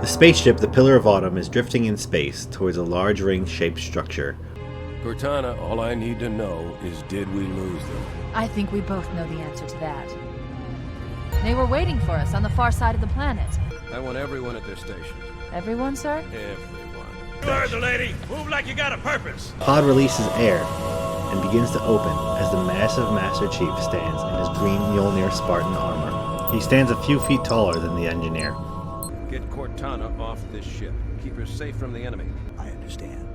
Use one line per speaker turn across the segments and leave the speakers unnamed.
spaceship, the Pillar of Autumn, is drifting in space towards a large ring-shaped structure.
Cortana, all I need to know is, did we lose them?
I think we both know the answer to that. They were waiting for us on the far side of the planet.
I want everyone at their station.
Everyone, sir?
Everyone.
You heard the lady. Move like you got a purpose.
Pod releases air and begins to open as the massive Master Chief stands in his green Mjolnir Spartan armor. He stands a few feet taller than the engineer.
Get Cortana off this ship. Keep her safe from the enemy.
I understand.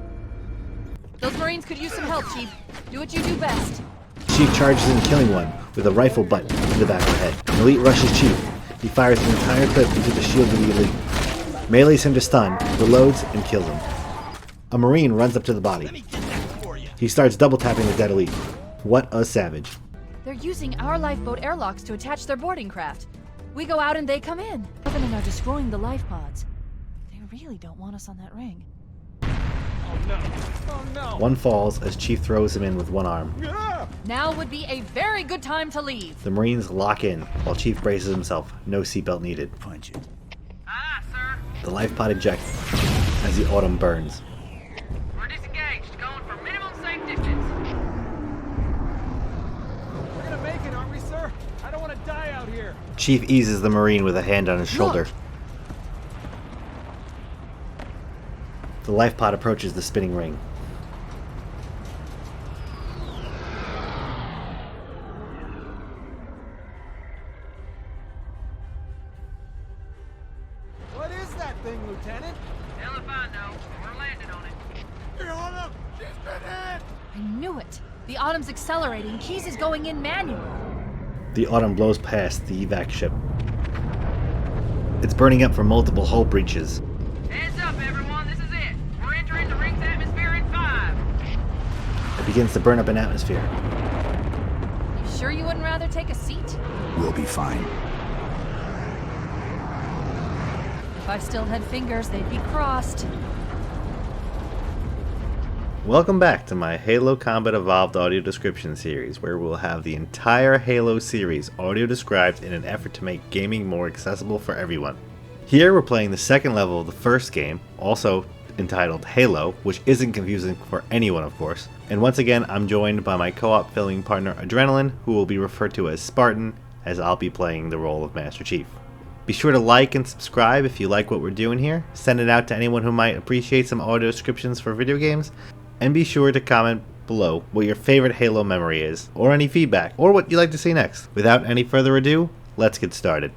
Those Marines could use some help, Chief. Do what you do best.
Chief charges in, killing one with a rifle butt to the back of the head. An elite rushes Chief. He fires an entire clip into the shield of the elite. Melees him to stun, reloads, and kills him. A Marine runs up to the body. He starts double tapping the dead elite. What a savage.
They're using our lifeboat airlocks to attach their boarding craft. We go out and they come in. Covenant are destroying the life pods. They really don't want us on that ring.
Oh no. Oh no.
One falls as Chief throws him in with one arm.
Now would be a very good time to leave.
The Marines lock in while Chief braces himself. No seatbelt needed.
Punch it.
Aye, sir.
The life pod ejects as the Autumn burns.
We're disengaged, going for minimum safe distance.
We're gonna make it, aren't we, sir? I don't want to die out here.
Chief eases the Marine with a hand on his shoulder. The life pod approaches the spinning ring.
What is that thing, Lieutenant?
Hell if I know. We're landing on it.
Hold up! She's been hit!
I knew it. The Autumn's accelerating. Keys is going in manual.
The Autumn blows past the evac ship. It's burning up from multiple hull breaches.
Heads up, everyone. This is it. We're entering the ring's atmosphere in 5.
It begins to burn up an atmosphere.
You sure you wouldn't rather take a seat?
We'll be fine.
If I still had fingers, they'd be crossed.
Welcome back to my Halo Combat Evolved audio description series, where we'll have the entire Halo series audio described in an effort to make gaming more accessible for everyone. Here we're playing the second level of the first game, also entitled Halo, which isn't confusing for anyone of course. And once again I'm joined by my co-op filming partner Adrenaline, who will be referred to as Spartan, as I'll be playing the role of Master Chief. Be sure to like and subscribe if you like what we're doing here, send it out to anyone who might appreciate some audio descriptions for video games, and be sure to comment below what your favorite Halo memory is, or any feedback, or what you'd like to see next. Without any further ado, let's get started.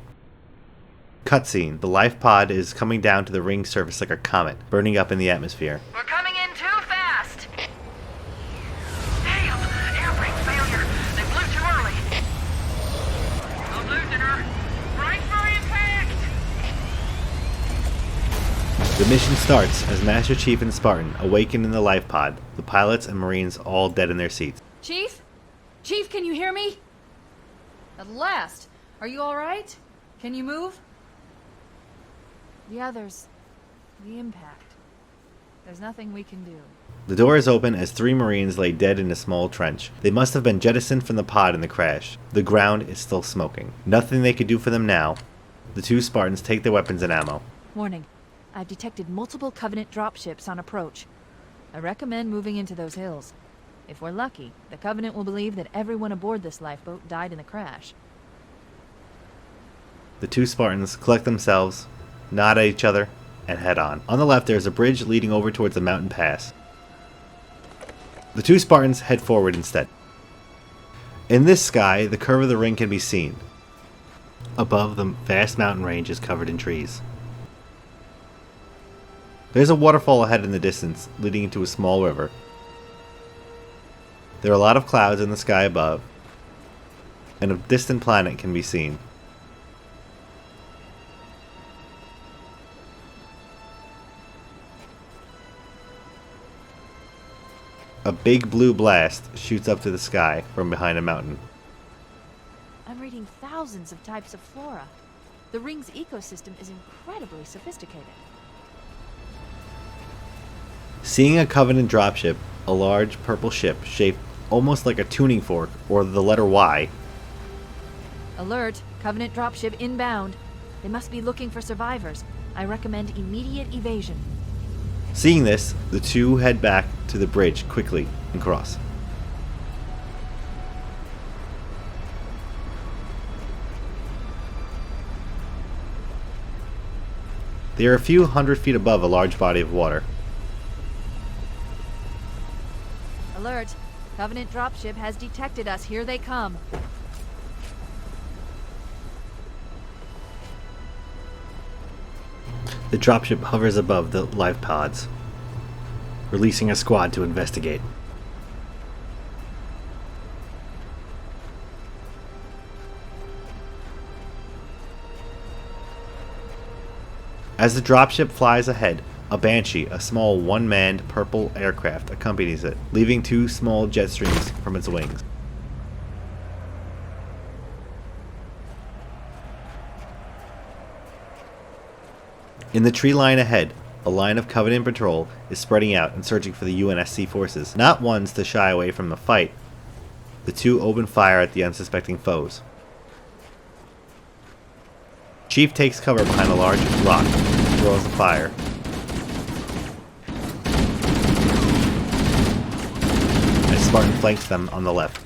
Cutscene. The life pod is coming down to the ring's surface like a comet, burning up in the atmosphere.
We're coming in too fast. Damn! Air brake failure. They blew too early. I'm losing her. Brace for impact.
The mission starts as Master Chief and Spartan awaken in the life pod, the pilots and Marines all dead in their seats.
Chief? Chief, can you hear me? At last. Are you alright? Can you move? The others. The impact. There's nothing we can do.
The door is open as 3 Marines lay dead in a small trench. They must have been jettisoned from the pod in the crash. The ground is still smoking. Nothing they could do for them now. The 2 Spartans take their weapons and ammo.
Warning. I've detected multiple Covenant dropships on approach. I recommend moving into those hills. If we're lucky, the Covenant will believe that everyone aboard this lifeboat died in the crash.
The 2 Spartans collect themselves, nod at each other, and head on. On the left there is a bridge leading over towards the mountain pass. The 2 Spartans head forward instead. In this sky, the curve of the ring can be seen. Above, the vast mountain range is covered in trees. There's a waterfall ahead in the distance, leading into a small river. There are a lot of clouds in the sky above, and a distant planet can be seen. A big blue blast shoots up to the sky from behind a mountain.
I'm reading thousands of types of flora. The ring's ecosystem is incredibly sophisticated.
Seeing a Covenant dropship, a large purple ship shaped almost like a tuning fork or the letter Y.
Alert! Covenant dropship inbound. They must be looking for survivors. I recommend immediate evasion.
Seeing this, the two head back to the bridge quickly and cross. They are a few hundred feet above a large body of water.
Alert! Covenant dropship has detected us. Here they come.
The dropship hovers above the life pods, releasing a squad to investigate. As the dropship flies ahead, a Banshee, a small one-manned purple aircraft, accompanies it, leaving two small jet streams from its wings. In the tree line ahead, a line of Covenant patrol is spreading out and searching for the UNSC forces. Not ones to shy away from the fight, the two open fire at the unsuspecting foes. Chief takes cover behind a large rock and throws a fire. And Spartan flanks them on the left.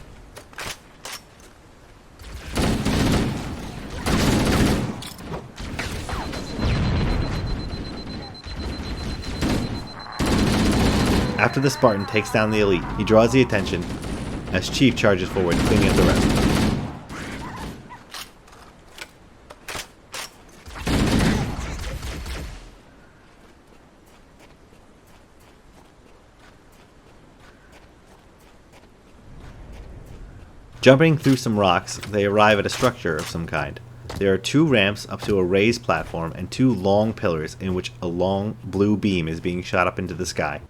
After the Spartan takes down the elite, he draws the attention as Chief charges forward, cleaning up the rest. Jumping through some rocks, they arrive at a structure of some kind. There are two ramps up to a raised platform and two long pillars in which a long blue beam is being shot up into the sky.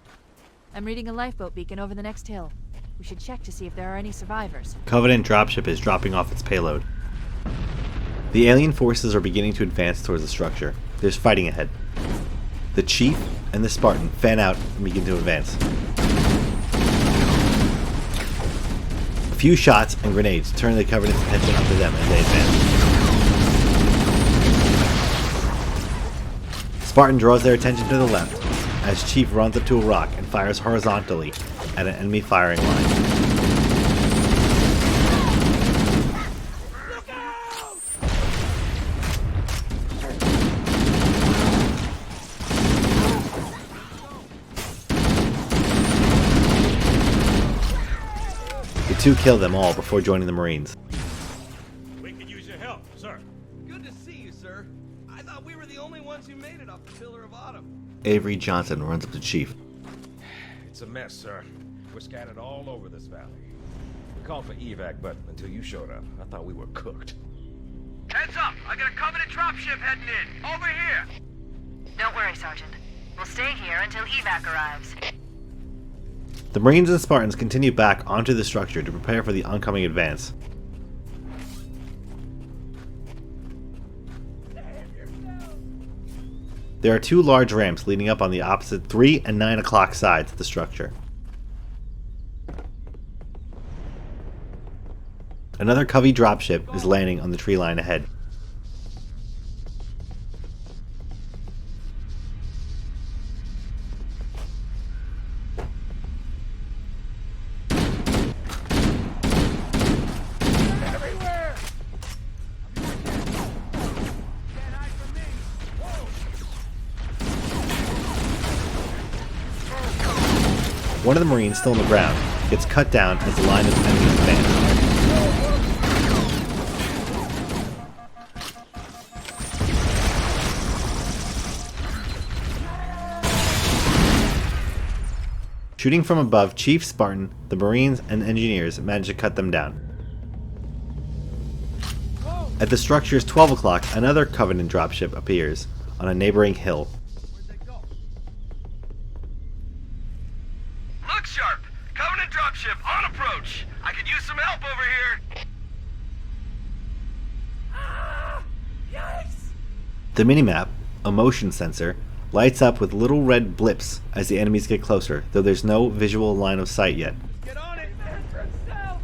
I'm reading a lifeboat beacon over the next hill. We should check to see if there are any survivors.
Covenant dropship is dropping off its payload. The alien forces are beginning to advance towards the structure. There's fighting ahead. The Chief and the Spartan fan out and begin to advance. A few shots and grenades turn the Covenant's attention onto them as they advance. Spartan draws their attention to the left as Chief runs up to a rock and fires horizontally at an enemy firing line. The two kill them all before joining the Marines.
We could use your help, sir.
Good to see you, sir. I thought we were the only ones who made it off the Pillar of Autumn.
Avery Johnson runs up to Chief.
It's a mess, sir. We're scattered all over this valley. We called for evac, but until you showed up, I thought we were cooked.
Heads up! I got a Covenant dropship heading in. Over here! Don't worry, Sergeant. We'll stay here until evac arrives.
The Marines and Spartans continue back onto the structure to prepare for the oncoming advance. There are two large ramps leading up on the opposite 3 and 9 o'clock sides of the structure. Another Covey dropship is landing on the tree line ahead.
Everywhere! Can't hide from me. Whoa!
One of the Marines still on the ground gets cut down as the line of enemies advance. Shooting from above, Chief, Spartan, the Marines, and engineers manage to cut them down. At the structure's 12 o'clock, another Covenant dropship appears on a neighboring hill.
Where'd they go?
Look sharp! Covenant dropship on approach! I could use some help over here!
Yikes!
The minimap, a motion sensor, lights up with little red blips as the enemies get closer, though there's no visual line of sight yet.
Get on it! Man for himself!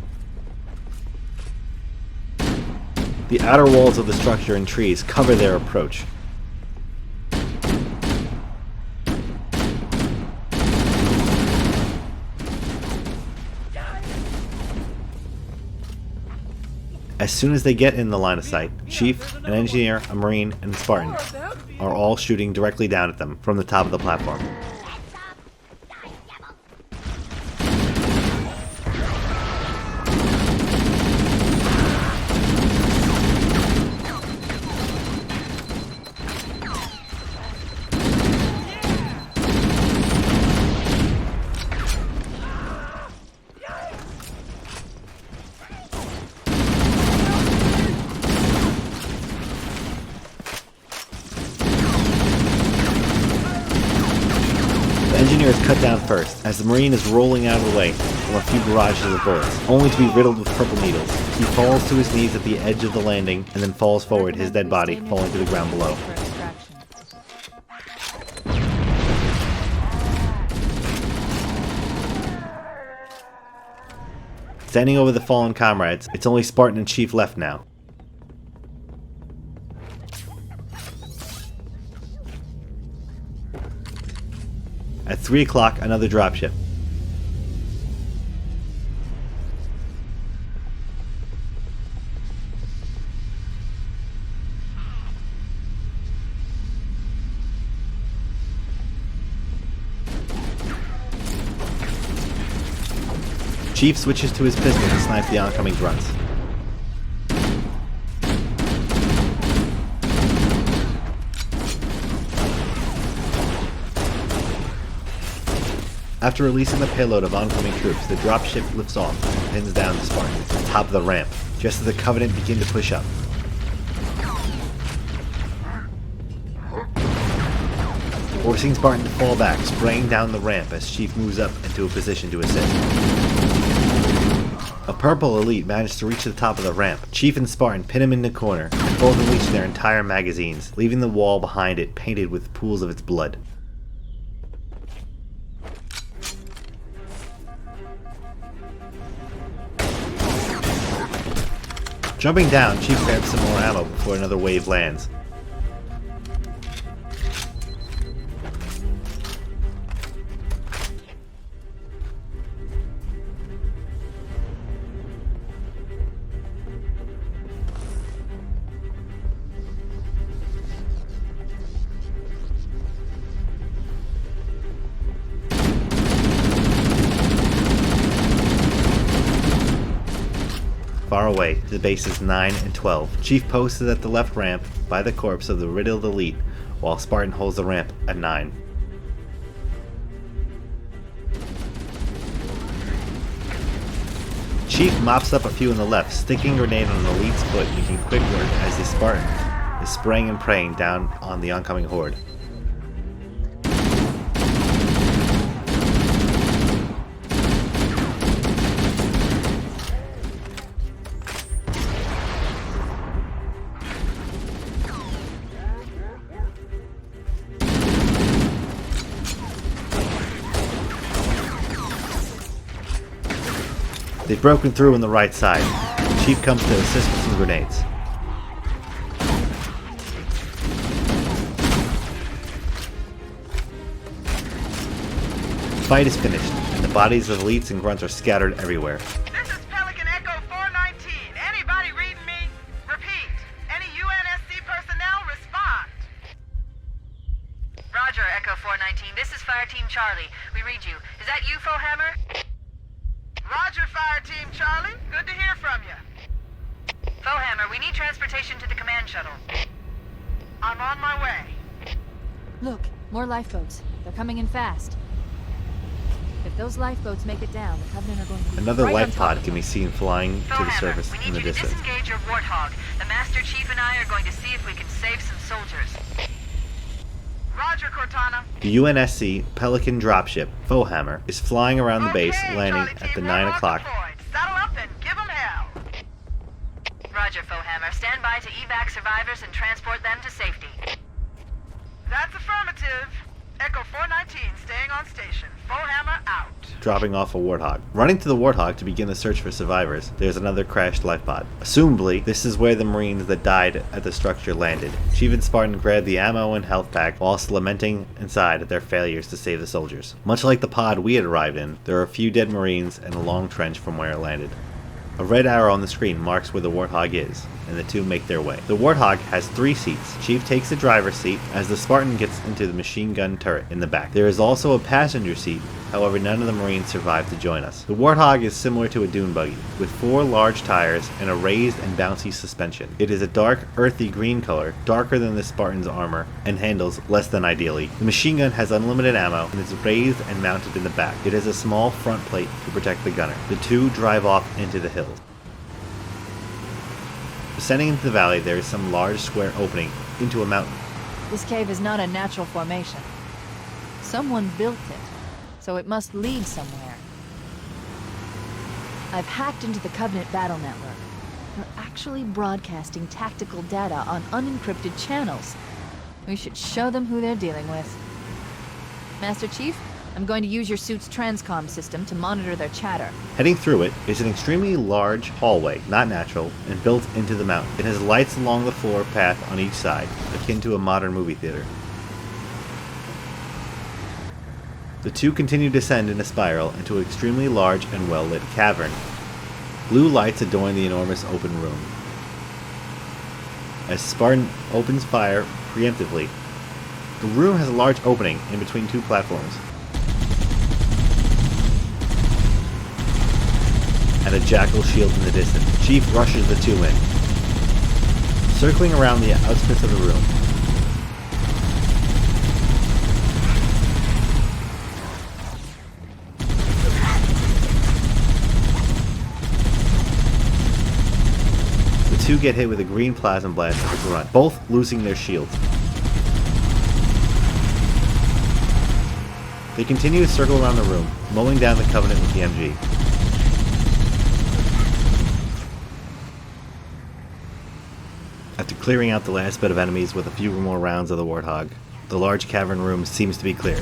The outer walls of the structure and trees cover their approach. As soon as they get in the line of sight, Chief, an engineer, a Marine, and a Spartan are all shooting directly down at them from the top of the platform. The engineer is cut down first, as the Marine is rolling out of the way from a few barrages of bullets, only to be riddled with purple needles. He falls to his knees at the edge of the landing, and then falls forward, his dead body falling to the ground below. Standing over the fallen comrades, it's only Spartan and Chief left now. At 3 o'clock, another dropship. Chief switches to his pistol to snipe the oncoming grunts. After releasing the payload of oncoming troops, the dropship lifts off and pins down the Spartans at the top of the ramp, just as the Covenant begin to push up. Forcing Spartan to fall back, spraying down the ramp as Chief moves up into a position to assist. A purple elite managed to reach the top of the ramp. Chief and Spartan pin him in the corner and both unleash their entire magazines, leaving the wall behind it painted with pools of its blood. Jumping down, Chief grabs some more ammo before another wave lands. Far away, the bases 9 and 12. Chief posted at the left ramp by the corpse of the riddled elite, while Spartan holds the ramp at 9. Chief mops up a few on the left, sticking a grenade on the elite's foot, making quick work as the Spartan is spraying and praying down on the oncoming horde. They've broken through on the right side. Chief comes to assist with some grenades. The fight is finished, and the bodies of elites and grunts are scattered everywhere.
This is Pelican Echo 419. Anybody reading me? Repeat. Any UNSC personnel respond. Roger, Echo 419. This is Fire Team Charlie. We read you. Is that you, Fohammer? Roger, Fire Team Charlie. Good to hear from you. Fohammer, we need transportation to the command shuttle. I'm on my way.
Look, more lifeboats. They're coming in fast. If those lifeboats make it down, the Covenant are going to be
Another
right on
life
top
pod
of
can
them.
be seen flying to the
Fohammer,
surface
we
in
need
the
you to
distance.
disengage your Warthog. The Master Chief and I are going to see if we can save some soldiers. Roger, Cortana.
The UNSC Pelican dropship, Fohammer, is flying around the base, landing
Charlie
at the
Team,
9
we're
o'clock.
deployed. Saddle up and give them hell. Roger, Fohammer. Stand by to evac survivors and transport them to safety. That's affirmative. Echo 419 staying on station. Fohammer out.
Dropping off a Warthog. Running to the Warthog to begin the search for survivors, there's another crashed life pod. Assumably, this is where the Marines that died at the structure landed. Chief and Spartan grab the ammo and health pack whilst lamenting inside at their failures to save the soldiers. Much like the pod we had arrived in, there are a few dead Marines and a long trench from where it landed. A red arrow on the screen marks where the Warthog is, and the two make their way. The Warthog has 3 seats. Chief takes the driver's seat as the Spartan gets into the machine gun turret in the back. There is also a passenger seat, however none of the Marines survive to join us. The Warthog is similar to a dune buggy, with 4 large tires and a raised and bouncy suspension. It is a dark, earthy green color, darker than the Spartan's armor, and handles less than ideally. The machine gun has unlimited ammo and is raised and mounted in the back. It has a small front plate to protect the gunner. The two drive off into the hills. Descending into the valley, there is some large square opening into a mountain.
This cave is not a natural formation. Someone built it, so it must lead somewhere. I've hacked into the Covenant battle network. They're actually broadcasting tactical data on unencrypted channels. We should show them who they're dealing with. Master Chief, I'm going to use your suit's transcom system to monitor their chatter.
Heading through it is an extremely large hallway, not natural, and built into the mountain. It has lights along the floor path on each side, akin to a modern movie theater. The two continue to descend in a spiral into an extremely large and well-lit cavern. Blue lights adorn the enormous open room. As Spartan opens fire preemptively, the room has a large opening in between 2 platforms, and a jackal shield in the distance. Chief rushes the 2 in, circling around the outskirts of the room. The 2 get hit with a green plasma blast as a grunt, both losing their shields. They continue to circle around the room, mowing down the Covenant with the MG. After clearing out the last bit of enemies with a few more rounds of the Warthog, the large cavern room seems to be clear.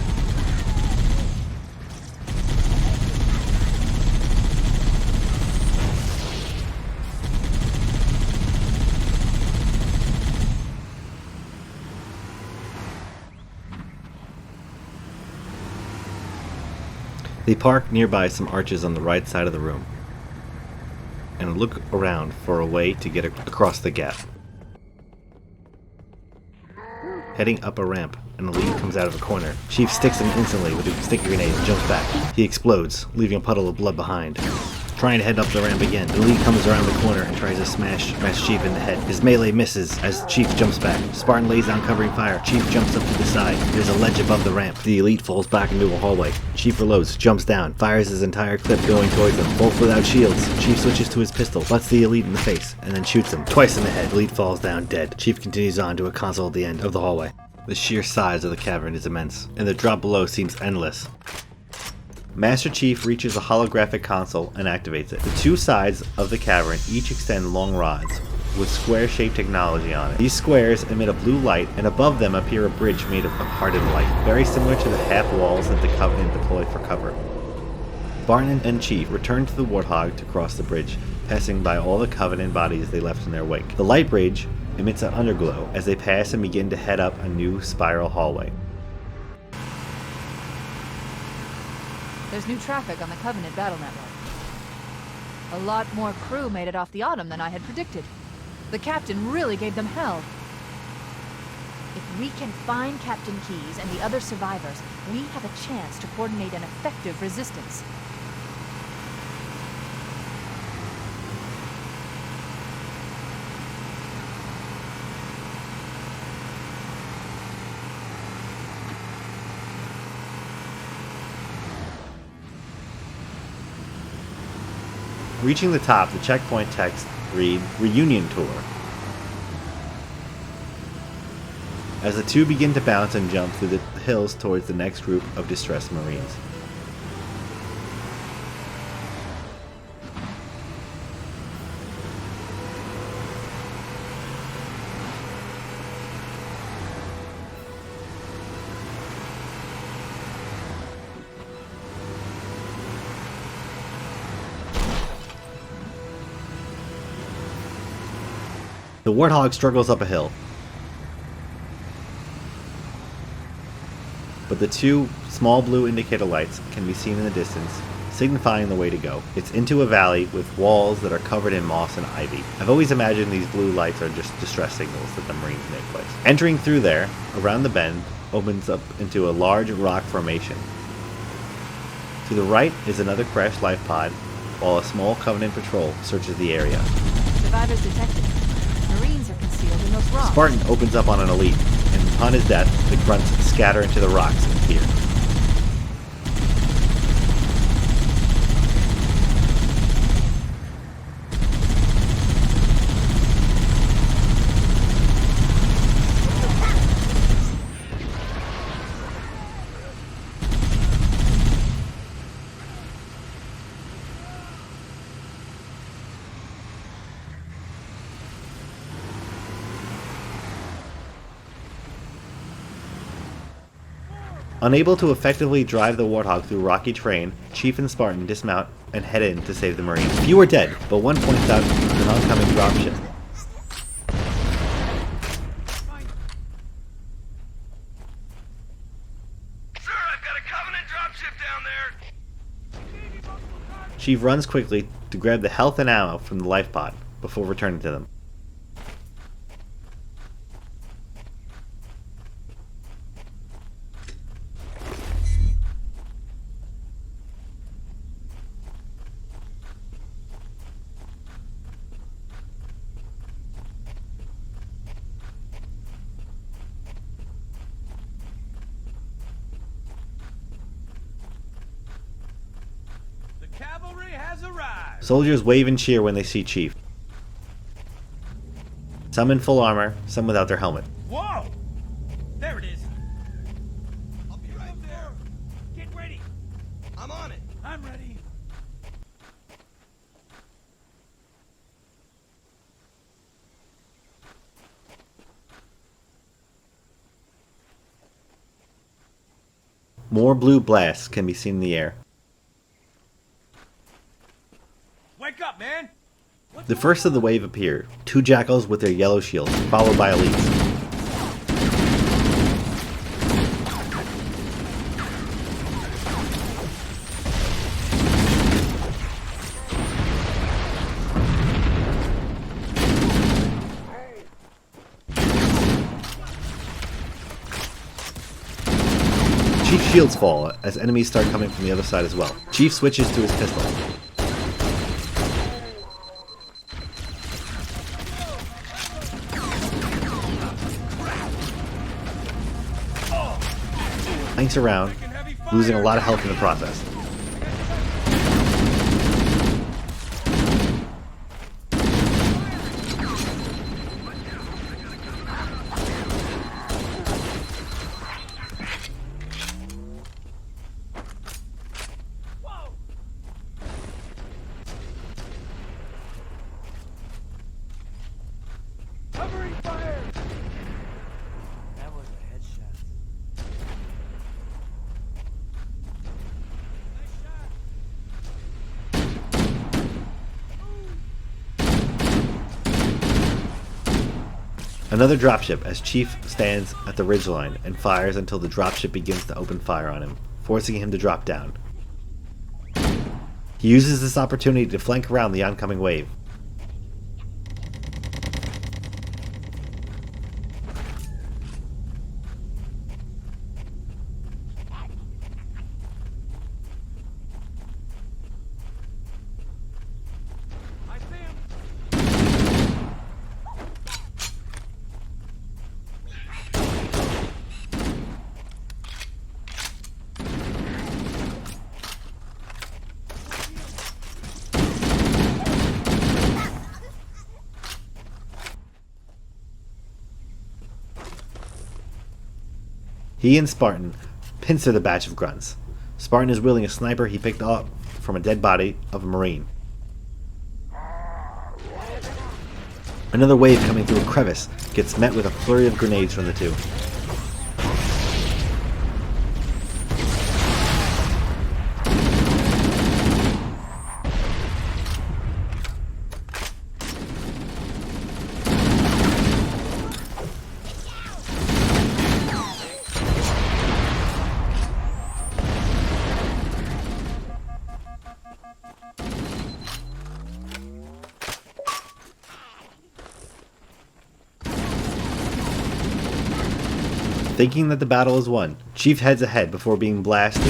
They park nearby some arches on the right side of the room and look around for a way to get across the gap. Heading up a ramp, an elite comes out of a corner. Chief sticks him instantly with a sticky grenade and jumps back. He explodes, leaving a puddle of blood behind. Trying to head up the ramp again, the elite comes around the corner and tries to smash Chief in the head. His melee misses as Chief jumps back. Spartan lays down covering fire. Chief jumps up to the side. There's a ledge above the ramp. The elite falls back into a hallway. Chief reloads, jumps down, fires his entire clip going towards them, both without shields. Chief switches to his pistol, butts the elite in the face, and then shoots him twice in the head. Elite falls down dead. Chief continues on to a console at the end of the hallway. The sheer size of the cavern is immense, and the drop below seems endless. Master Chief reaches a holographic console and activates it. The 2 sides of the cavern each extend long rods with square-shaped technology on it. These squares emit a blue light, and above them appear a bridge made of hardened light, very similar to the half walls that the Covenant deploy for cover. Spartan and Chief return to the Warthog to cross the bridge, passing by all the Covenant bodies they left in their wake. The light bridge emits an underglow as they pass and begin to head up a new spiral hallway.
There's new traffic on the Covenant battle network. A lot more crew made it off the Autumn than I had predicted. The captain really gave them hell. If we can find Captain Keyes and the other survivors, we have a chance to coordinate an effective resistance.
Reaching the top, the checkpoint text read, "Reunion Tour." As the 2 begin to bounce and jump through the hills towards the next group of distressed Marines. The Warthog struggles up a hill, but the 2 small blue indicator lights can be seen in the distance, signifying the way to go. It's into a valley with walls that are covered in moss and ivy. I've always imagined these blue lights are just distress signals that the Marines may place. Entering through there, around the bend, opens up into a large rock formation. To the right is another crashed life pod, while a small Covenant patrol searches the area.
Survivors detected. Marines are concealed in those rocks.
Spartan opens up on an elite, and upon his death, the grunts scatter into the rocks in fear. Unable to effectively drive the Warthog through rocky terrain, Chief and Spartan dismount and head in to save the Marines. Few are dead, but one points out an oncoming dropship.
Sir, I've got a Covenant dropship down there!
Chief runs quickly to grab the health and ammo from the life pod before returning to them.
Cavalry has arrived!
Soldiers wave and cheer when they see Chief. Some in full armor, some without their helmet.
Whoa! There it is! I'll be right there! Get ready! I'm on it! I'm ready!
More blue blasts can be seen in the air.
Wake up, man!
The first of the wave appear, two jackals with their yellow shields, followed by elites. Chief's shields fall as enemies start coming from the other side as well. Chief switches to his pistol. Planks around, losing a lot of health in the process.
Covering fire! That was a headshot.
Another dropship as Chief stands at the ridgeline and fires until the dropship begins to open fire on him, forcing him to drop down. He uses this opportunity to flank around the oncoming wave.
I see him!
He and Spartan pincer the batch of grunts. Spartan is wielding a sniper he picked up from a dead body of a Marine. Another wave coming through a crevice gets met with a flurry of grenades from the two. Thinking that the battle is won, Chief heads ahead before being blasted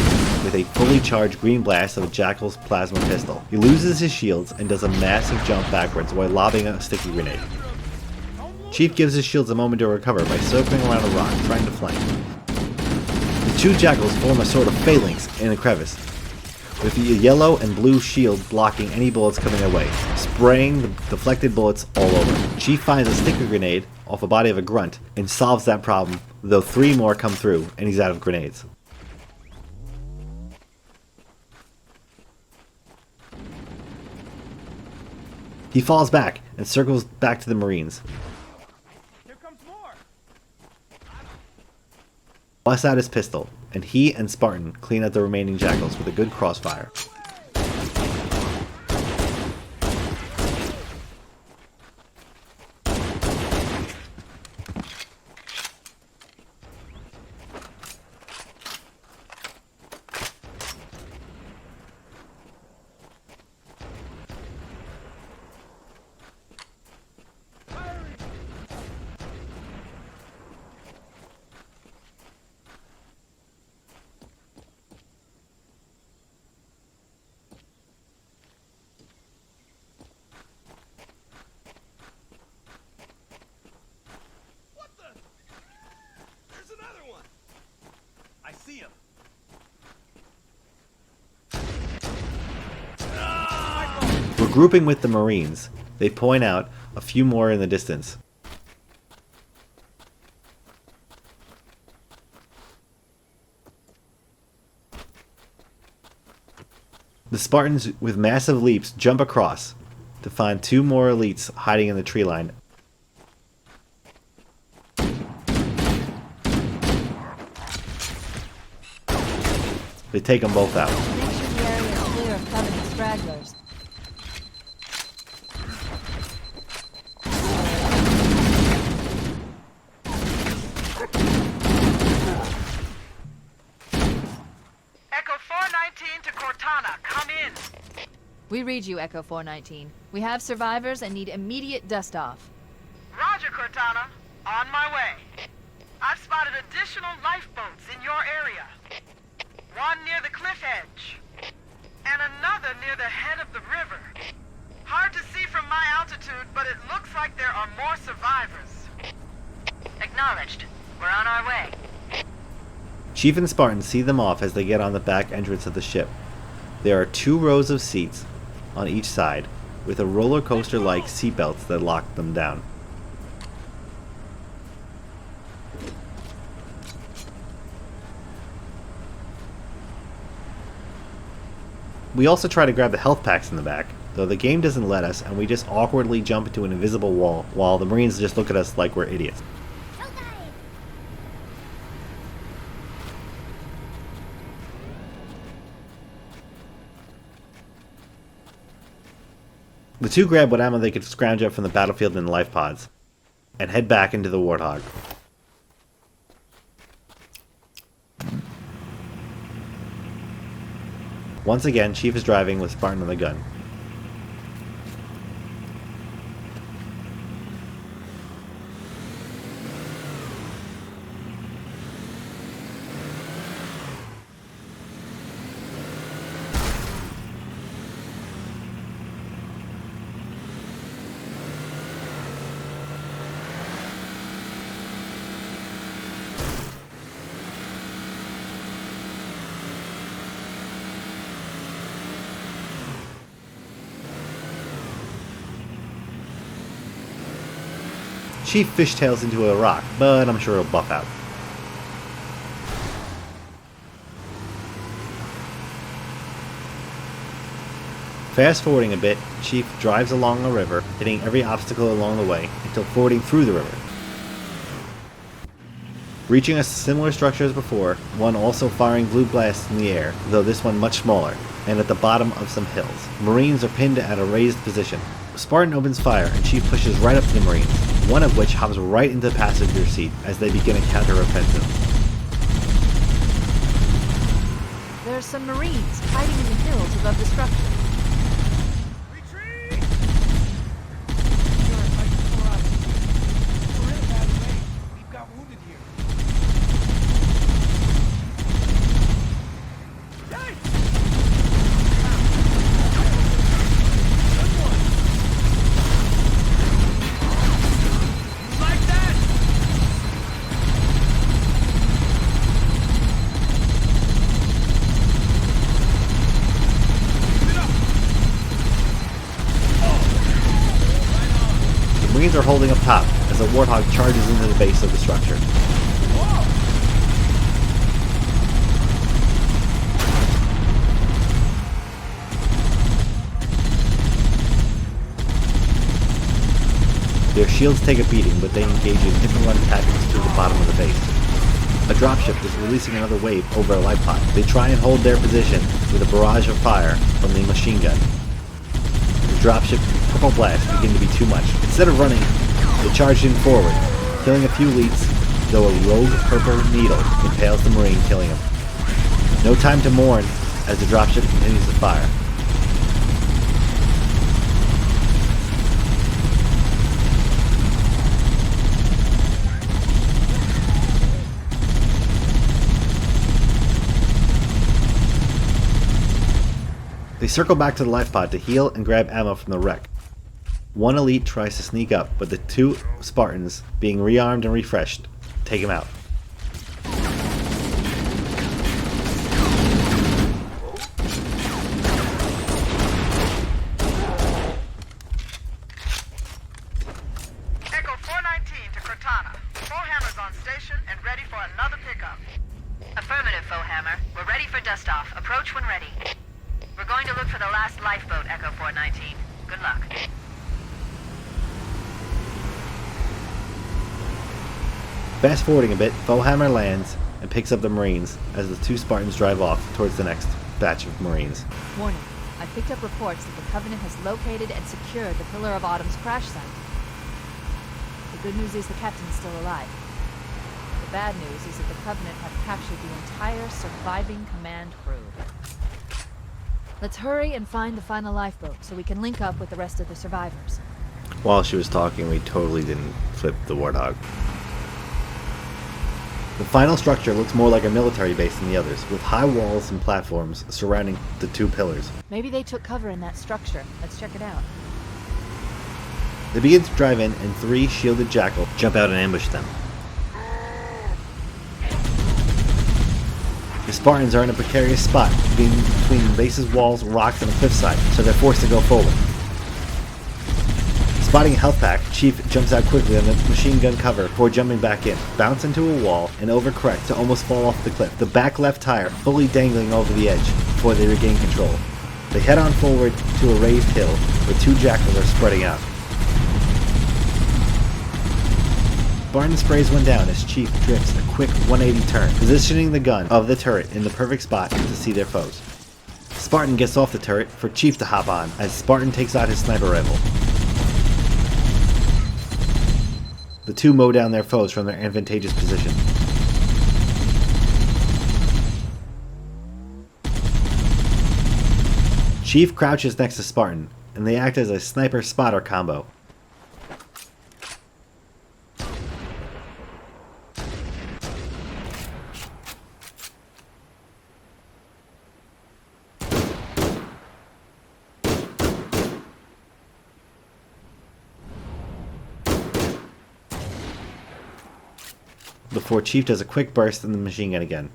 with a fully charged green blast of Jackal's plasma pistol. He loses his shields and does a massive jump backwards while lobbing a sticky grenade. Chief gives his shields a moment to recover by circling around a rock, trying to flank. The two Jackals form a sort of phalanx in a crevice, with the yellow and blue shield blocking any bullets coming their way, spraying the deflected bullets all over. Chief finds a sticker grenade off the body of a grunt and solves that problem, though 3 more come through and he's out of grenades. He falls back and circles back to the Marines.
Here comes more.
Busts out his pistol, and he and Spartan clean out the remaining Jackals with a good crossfire.
What the? There's another one. I see him.
Regrouping with the Marines, they point out a few more in the distance. The Spartans, with massive leaps, jump across to find 2 more elites hiding in the tree line. They take them both out.
Make sure the area is clear of Covenant stragglers.
Echo 419 to Cortana, come in.
We read you, Echo 419. We have survivors and need immediate dust-off.
Roger, Cortana. On my way. I've spotted additional lifeboats in your area. One near the cliff edge, and another near the head of the river. Hard to see from my altitude, but it looks like there are more survivors. Acknowledged. We're on our way.
Chief and Spartan see them off as they get on the back entrance of the ship. There are 2 rows of seats on each side, with a roller coaster-like seatbelts that lock them down. We also try to grab the health packs in the back, though the game doesn't let us and we just awkwardly jump into an invisible wall while the Marines just look at us like we're idiots. The 2 grab what ammo they could scrounge up from the battlefield in the life pods, and head back into the Warthog. Once again, Chief is driving with Spartan on the gun. Chief fishtails into a rock, but I'm sure he'll buff out. Fast forwarding a bit, Chief drives along a river, hitting every obstacle along the way until fording through the river. Reaching a similar structure as before, one also firing blue blasts in the air, though this one much smaller, and at the bottom of some hills. Marines are pinned at a raised position. Spartan opens fire and Chief pushes right up to the Marines, one of which hops right into the passenger seat as they begin a counter-offensive.
There are some Marines hiding in the hills above the structure.
Retreat! You're a fight for us. We're in a bad way. We've got wounded here.
are holding up top as the Warthog charges into the base of the structure. Their shields take a beating, but they engage in hit-and-run tactics through the bottom of the base. A dropship is releasing another wave over a life pod. They try and hold their position with a barrage of fire from the machine gun. The dropship purple blast begin to be too much. Instead of running, they charge in forward, killing a few elites, though a rogue purple needle impales the Marine, killing him. No time to mourn as the dropship continues to fire. They circle back to the life pod to heal and grab ammo from the wreck. One elite tries to sneak up, but the two Spartans, being rearmed and refreshed, take him out.
Echo 419 to Cortana. Foehammer's on station and ready for another pickup. Affirmative, Foehammer. We're ready for dust-off. Approach when ready. We're going to look for the last lifeboat, Echo 419. Good luck.
Fast forwarding a bit, Foehammer lands and picks up the Marines as the two Spartans drive off towards the next batch of Marines.
Warning. I picked up reports that the Covenant has located and secured the Pillar of Autumn's crash site. The good news is the captain is still alive. The bad news is that the Covenant have captured the entire surviving command crew. Let's hurry and find the final lifeboat so we can link up with the rest of the survivors.
While she was talking, we totally didn't flip the Warthog. The final structure looks more like a military base than the others, with high walls and platforms surrounding the two pillars.
Maybe they took cover in that structure. Let's check it out.
They begin to drive in, and three shielded jackals jump out and ambush them. The Spartans are in a precarious spot, being between the base's walls, rocks, and a cliffside, so they're forced to go forward. Spotting a health pack, Chief jumps out quickly on the machine gun cover before jumping back in, bounce into a wall, and overcorrect to almost fall off the cliff, the back left tire fully dangling over the edge before they regain control. They head on forward to a raised hill where two jackals are spreading out. Spartan sprays one down as Chief drifts a quick 180 turn, positioning the gun of the turret in the perfect spot to see their foes. Spartan gets off the turret for Chief to hop on as Spartan takes out his sniper rifle. The two mow down their foes from their advantageous position. Chief crouches next to Spartan, and they act as a sniper-spotter combo. Before Chief does a quick burst in the machine gun again.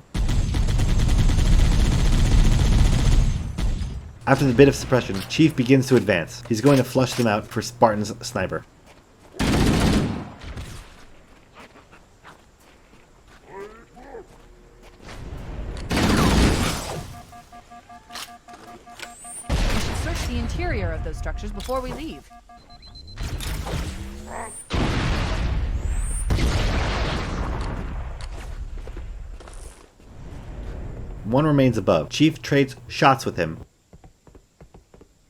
After the bit of suppression, Chief begins to advance. He's going to flush them out for Spartan's sniper.
We should search the interior of those structures before we leave.
One remains above. Chief trades shots with him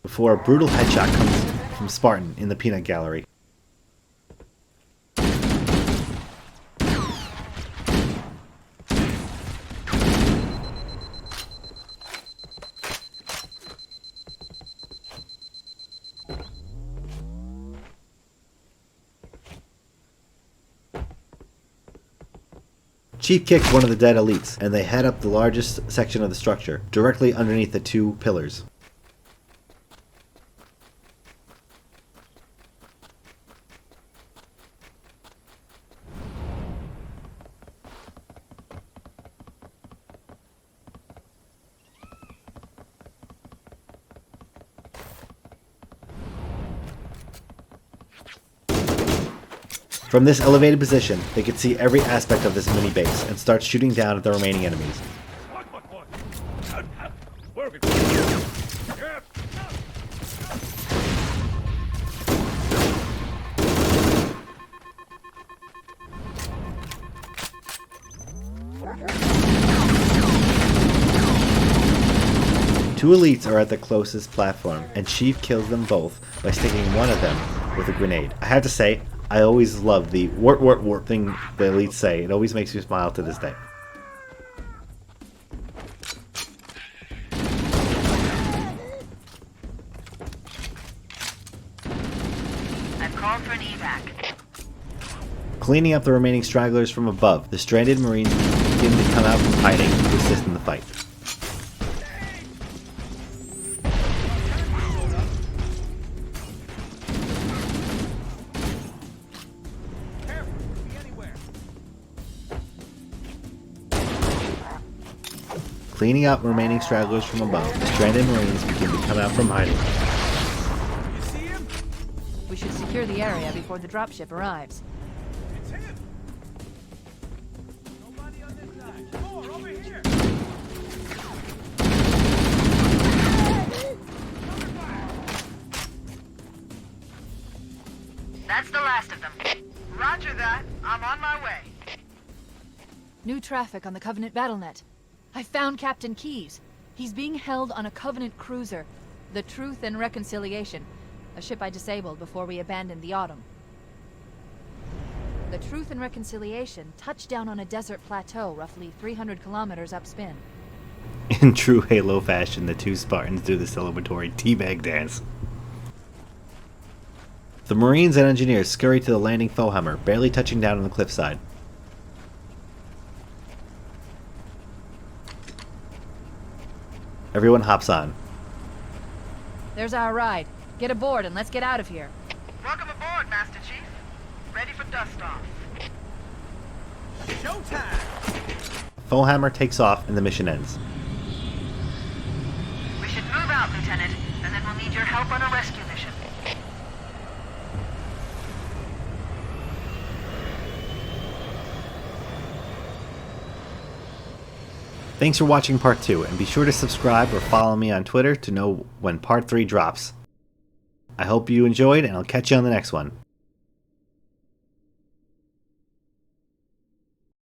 before a brutal headshot comes from Spartan in the peanut gallery. Chief kicks one of the dead elites, and they head up the largest section of the structure, directly underneath the two pillars. From this elevated position, they could see every aspect of this mini base and start shooting down at the remaining enemies. Two elites are at the closest platform, and Chief kills them both by sticking one of them with a grenade. I have to say, I always love the wart wart wart thing the elites say. It always makes me smile to this day.
I've called for an evac.
Cleaning up the remaining stragglers from above, the stranded Marines begin to come out from hiding to assist in the fight. Cleaning up remaining stragglers from above, the stranded Marines begin to come out from hiding.
You see him?
We should secure the area before the dropship arrives.
It's him. Nobody on this side. More over here.
That's the last of them. Roger that. I'm on my way.
New traffic on the Covenant BattleNet. I found Captain Keyes. He's being held on a Covenant cruiser, the Truth and Reconciliation, a ship I disabled before we abandoned the Autumn. The Truth and Reconciliation touched down on a desert plateau roughly 300 kilometers upspin.
In true Halo fashion, the two Spartans do the celebratory teabag dance. The Marines and engineers scurry to the landing Foehammer, barely touching down on the cliffside. Everyone hops on.
There's our ride. Get aboard and let's get out of here.
Welcome aboard, Master Chief. Ready for dust-off.
Showtime.
Foehammer takes off and the mission ends.
We should move out, Lieutenant, and then we'll need your help on a rescue mission.
Thanks for watching part 2, and be sure to subscribe or follow me on Twitter to know when part 3 drops. I hope you enjoyed, and I'll catch you on the next one.